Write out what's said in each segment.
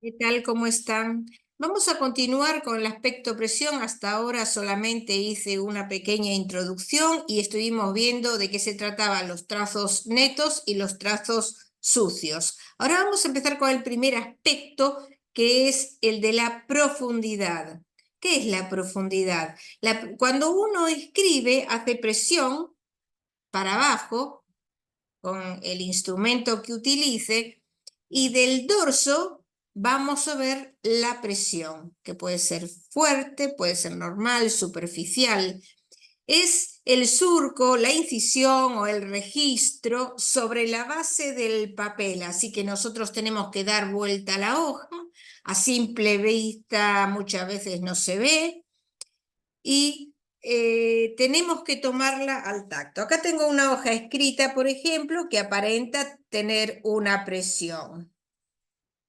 ¿Qué tal? ¿Cómo están? Vamos a continuar con el aspecto presión. Hasta ahora solamente hice una pequeña introducción y estuvimos viendo de qué se trataban los trazos netos y los trazos sucios. Ahora vamos a empezar con el primer aspecto, que es el de la profundidad. ¿Qué es la profundidad? Cuando uno escribe, hace presión para abajo con el instrumento que utilice y del dorso vamos a ver la presión, que puede ser fuerte, puede ser normal, superficial. Es el surco, la incisión o el registro sobre la base del papel, así que nosotros tenemos que dar vuelta a la hoja. A simple vista muchas veces no se ve y tenemos que tomarla al tacto. Acá tengo una hoja escrita, por ejemplo, que aparenta tener una presión.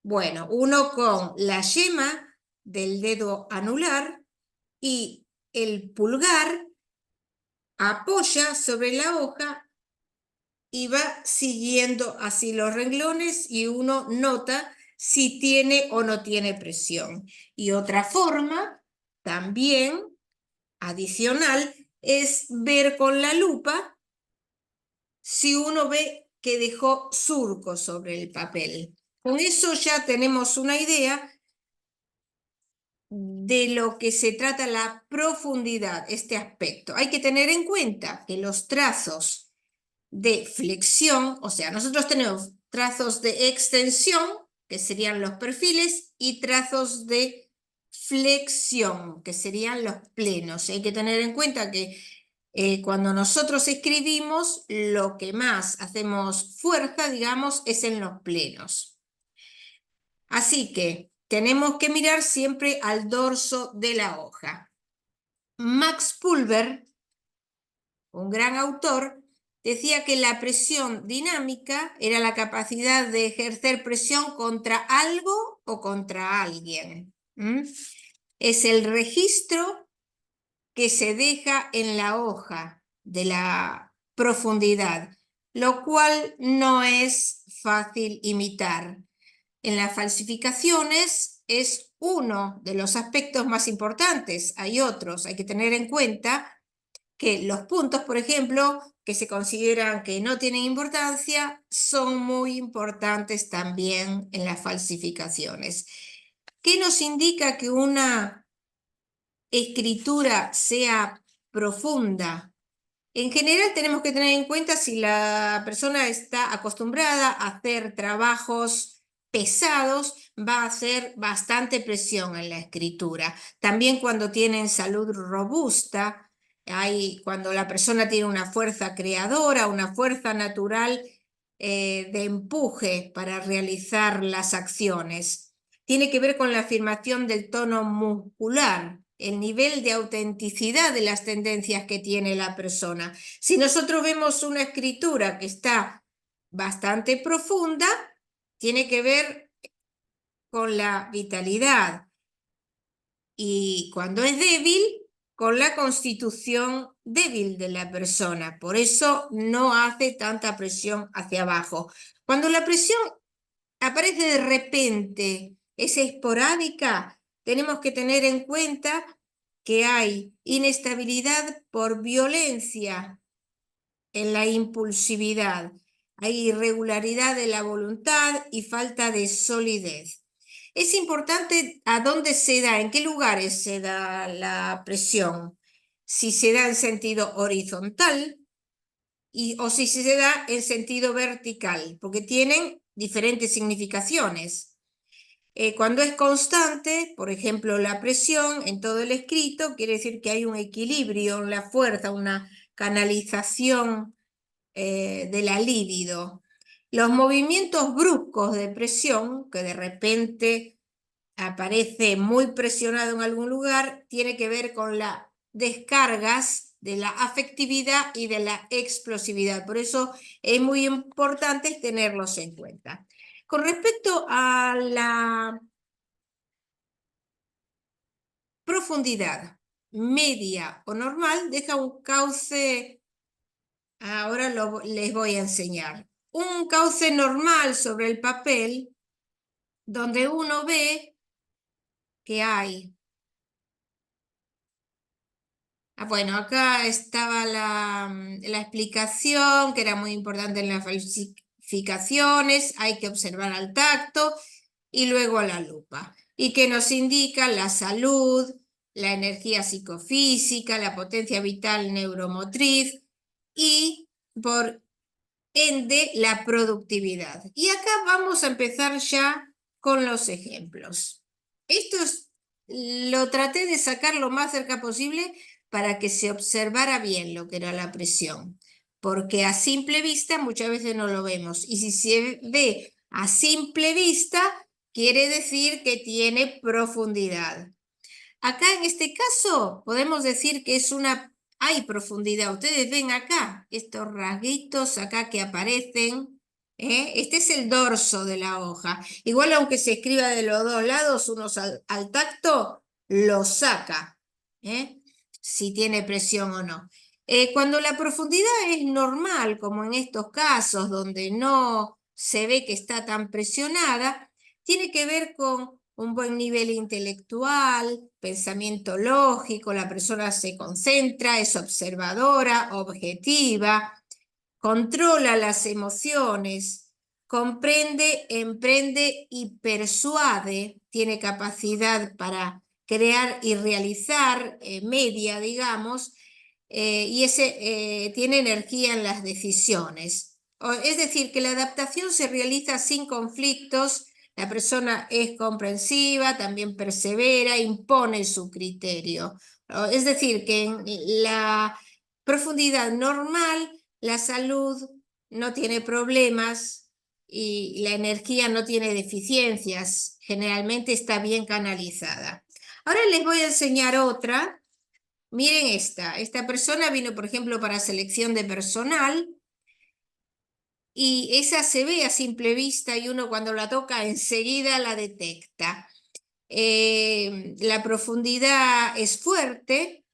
Bueno, uno con la yema del dedo anular y el pulgar apoya sobre la hoja y va siguiendo así los renglones y uno nota si tiene o no tiene presión. Y otra forma también adicional es ver con la lupa si uno ve que dejó surco sobre el papel. Con eso ya tenemos una idea de lo que se trata la profundidad, este aspecto. Hay que tener en cuenta que los trazos de flexión, o sea, nosotros tenemos trazos de extensión, que serían los perfiles, y trazos de flexión, que serían los plenos. Hay que tener en cuenta que cuando nosotros escribimos, lo que más hacemos fuerza, digamos, es en los plenos. Así que tenemos que mirar siempre al dorso de la hoja. Max Pulver, un gran autor, decía que la presión dinámica era la capacidad de ejercer presión contra algo o contra alguien. Es el registro que se deja en la hoja de la profundidad, lo cual no es fácil imitar. En las falsificaciones es uno de los aspectos más importantes. Hay otros, hay que tener en cuenta que los puntos, por ejemplo, que se consideran que no tienen importancia, son muy importantes también en las falsificaciones. ¿Qué nos indica que una escritura sea profunda? En general tenemos que tener en cuenta si la persona está acostumbrada a hacer trabajos pesados, va a hacer bastante presión en la escritura. También cuando tienen salud robusta, cuando la persona tiene una fuerza creadora, una fuerza natural de empuje para realizar las acciones. Tiene que ver con la afirmación del tono muscular, el nivel de autenticidad de las tendencias que tiene la persona. Si nosotros vemos una escritura que está bastante profunda, tiene que ver con la vitalidad y cuando es débil, con la constitución débil de la persona. Por eso no hace tanta presión hacia abajo. Cuando la presión aparece de repente, es esporádica, tenemos que tener en cuenta que hay inestabilidad por violencia en la impulsividad, hay irregularidad de la voluntad y falta de solidez. Es importante a dónde se da, en qué lugares se da la presión, si se da en sentido horizontal o si se da en sentido vertical, porque tienen diferentes significaciones. Cuando es constante, por ejemplo, la presión en todo el escrito, quiere decir que hay un equilibrio en la fuerza, una canalización de la libido. Los movimientos bruscos de presión, que de repente aparece muy presionado en algún lugar, tiene que ver con las descargas de la afectividad y de la explosividad. Por eso es muy importante tenerlos en cuenta. Con respecto a la profundidad media o normal, deja un cauce, ahora les voy a enseñar. Un cauce normal sobre el papel donde uno ve que hay. Bueno, acá estaba la explicación, que era muy importante en las falsificaciones, hay que observar al tacto y luego a la lupa, y que nos indica la salud, la energía psicofísica, la potencia vital neuromotriz y por ende la productividad. Y acá vamos a empezar ya con los ejemplos. Lo traté de sacar lo más cerca posible para que se observara bien lo que era la presión, porque a simple vista muchas veces no lo vemos. Y si se ve a simple vista, quiere decir que tiene profundidad. Acá en este caso podemos decir que hay profundidad. Ustedes ven acá estos rasguitos acá que aparecen. Este es el dorso de la hoja. Igual aunque se escriba de los dos lados, uno al tacto lo saca, ¿eh? Si tiene presión o no. Cuando la profundidad es normal, como en estos casos donde no se ve que está tan presionada, tiene que ver con un buen nivel intelectual, pensamiento lógico, la persona se concentra, es observadora, objetiva, controla las emociones, comprende, emprende y persuade, tiene capacidad para crear y realizar media, digamos, y tiene energía en las decisiones. Es decir, que la adaptación se realiza sin conflictos, la persona es comprensiva, también persevera, impone su criterio. Es decir, que en la profundidad normal, la salud no tiene problemas y la energía no tiene deficiencias, generalmente está bien canalizada. Ahora les voy a enseñar otra. Miren esta persona vino, por ejemplo, para selección de personal y esa se ve a simple vista y uno cuando la toca enseguida la detecta. La profundidad es fuerte,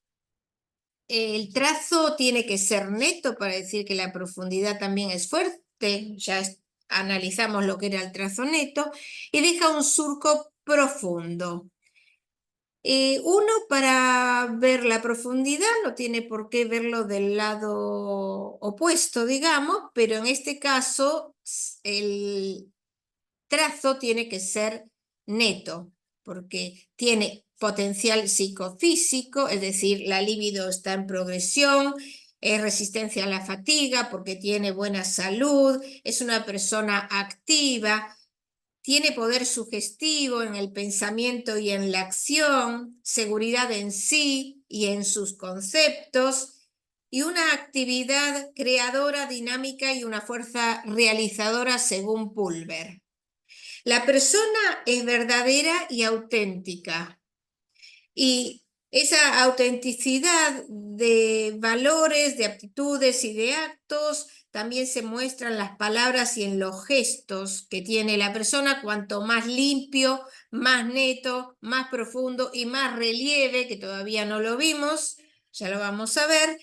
el trazo tiene que ser neto para decir que la profundidad también es fuerte, analizamos lo que era el trazo neto, y deja un surco profundo. Uno para ver la profundidad no tiene por qué verlo del lado opuesto, digamos, pero en este caso el trazo tiene que ser neto, porque tiene potencial psicofísico, es decir, la libido está en progresión, es resistencia a la fatiga porque tiene buena salud, es una persona activa, tiene poder sugestivo en el pensamiento y en la acción, seguridad en sí y en sus conceptos, y una actividad creadora, dinámica y una fuerza realizadora según Pulver. La persona es verdadera y auténtica. Y esa autenticidad de valores, de aptitudes y de actos también se muestra en las palabras y en los gestos que tiene la persona. Cuanto más limpio, más neto, más profundo y más relieve, que todavía no lo vimos, ya lo vamos a ver,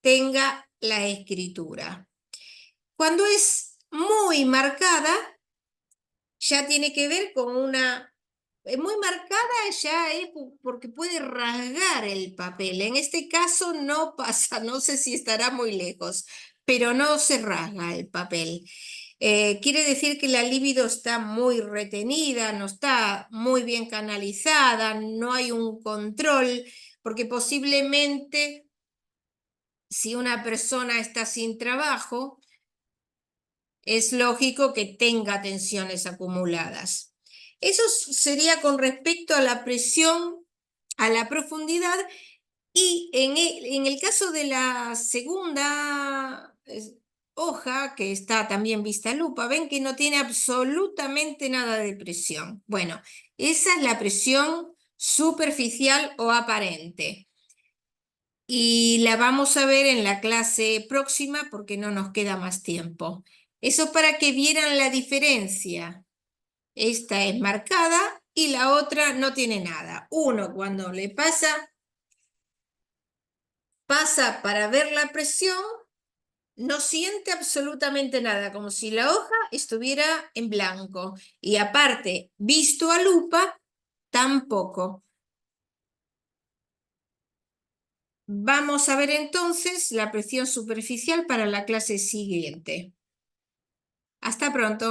tenga la escritura. Cuando es muy marcada, ya tiene que ver con muy marcada ya es porque puede rasgar el papel. En este caso no pasa, no sé si estará muy lejos, pero no se rasga el papel. Quiere decir que la libido está muy retenida, no está muy bien canalizada, no hay un control, porque posiblemente si una persona está sin trabajo, es lógico que tenga tensiones acumuladas. Eso sería con respecto a la presión, a la profundidad, y en el caso de la segunda hoja, que está también vista a lupa, ven que no tiene absolutamente nada de presión. Bueno, esa es la presión superficial o aparente. Y la vamos a ver en la clase próxima porque no nos queda más tiempo. Eso para que vieran la diferencia. Esta es marcada y la otra no tiene nada. Uno cuando le pasa para ver la presión No siente absolutamente nada, como si la hoja estuviera en blanco. Y aparte, visto a lupa, tampoco. Vamos a ver entonces la presión superficial para la clase siguiente. Hasta pronto.